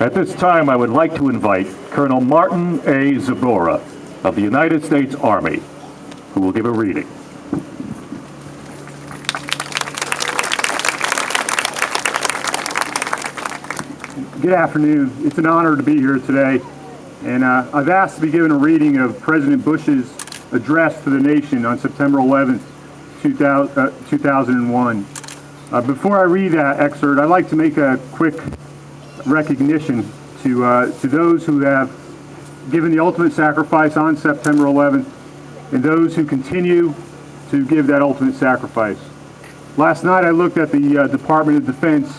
At this time, I would like to invite Colonel Martin A. Zabora of the United States Army, who will give a reading. Good afternoon. It's an honor to be here today, and I've asked to be given a reading of President Bush's address to the nation on September 11th, 2001. Before I read that excerpt, I'd like to make a quick recognition to those who have given the ultimate sacrifice on September 11th and those who continue to give that ultimate sacrifice. Last night I looked at the Department of Defense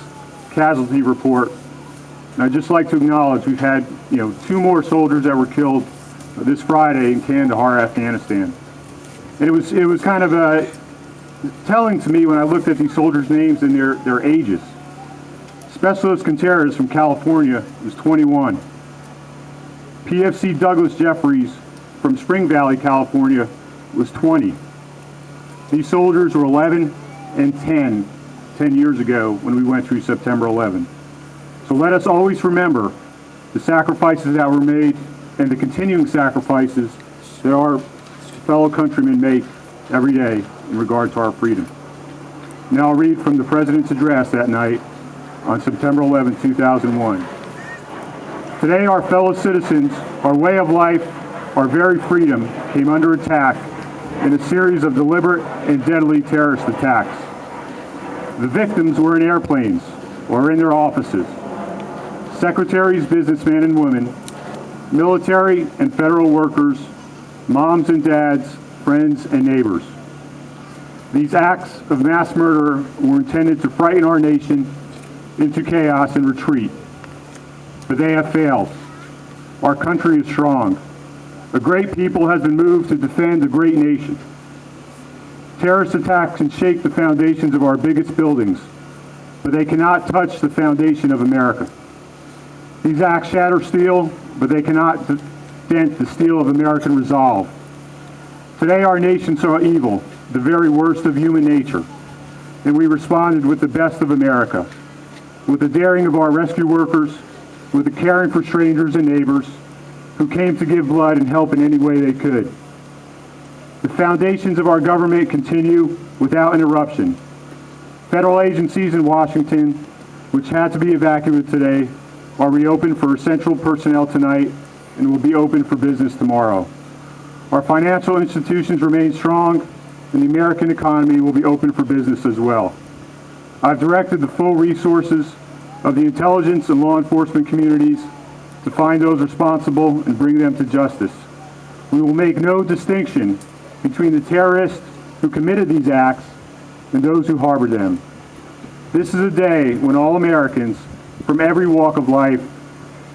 casualty report, and I'd just like to acknowledge we've had 2 more soldiers that were killed this Friday in Kandahar, Afghanistan. And it was kind of telling to me when I looked at these soldiers' names and their ages. Specialist Contreras from California was 21. PFC Douglas Jeffries from Spring Valley, California was 20. These soldiers were 11 and 10 years ago when we went through September 11. So let us always remember the sacrifices that were made and the continuing sacrifices that our fellow countrymen make every day in regard to our freedom. Now I'll read from the President's address that night on September 11, 2001. Today, our fellow citizens, our way of life, our very freedom came under attack in a series of deliberate and deadly terrorist attacks. The victims were in airplanes or in their offices. Secretaries, businessmen and women, military and federal workers, moms and dads, friends and neighbors. These acts of mass murder were intended to frighten our nation into chaos and retreat. But they have failed. Our country is strong. A great people has been moved to defend a great nation. Terrorist attacks can shake the foundations of our biggest buildings, but they cannot touch the foundation of America. These acts shatter steel, but they cannot dent the steel of American resolve. Today our nation saw evil, the very worst of human nature, and we responded with the best of America, with the daring of our rescue workers, with the caring for strangers and neighbors who came to give blood and help in any way they could. The foundations of our government continue without interruption. Federal agencies in Washington, which had to be evacuated today, are reopened for essential personnel tonight and will be open for business tomorrow. Our financial institutions remain strong, and the American economy will be open for business as well. I've directed the full resources of the intelligence and law enforcement communities to find those responsible and bring them to justice. We will make no distinction between the terrorists who committed these acts and those who harbored them. This is a day when all Americans from every walk of life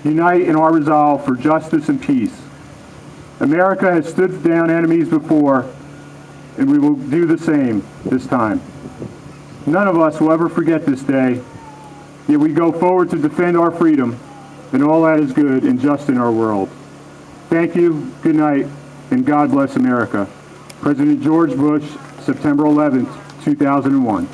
unite in our resolve for justice and peace. America has stood down enemies before, and we will do the same this time. None of us will ever forget this day, yet we go forward to defend our freedom and all that is good and just in our world. Thank you, good night, and God bless America. President George Bush, September 11th, 2001.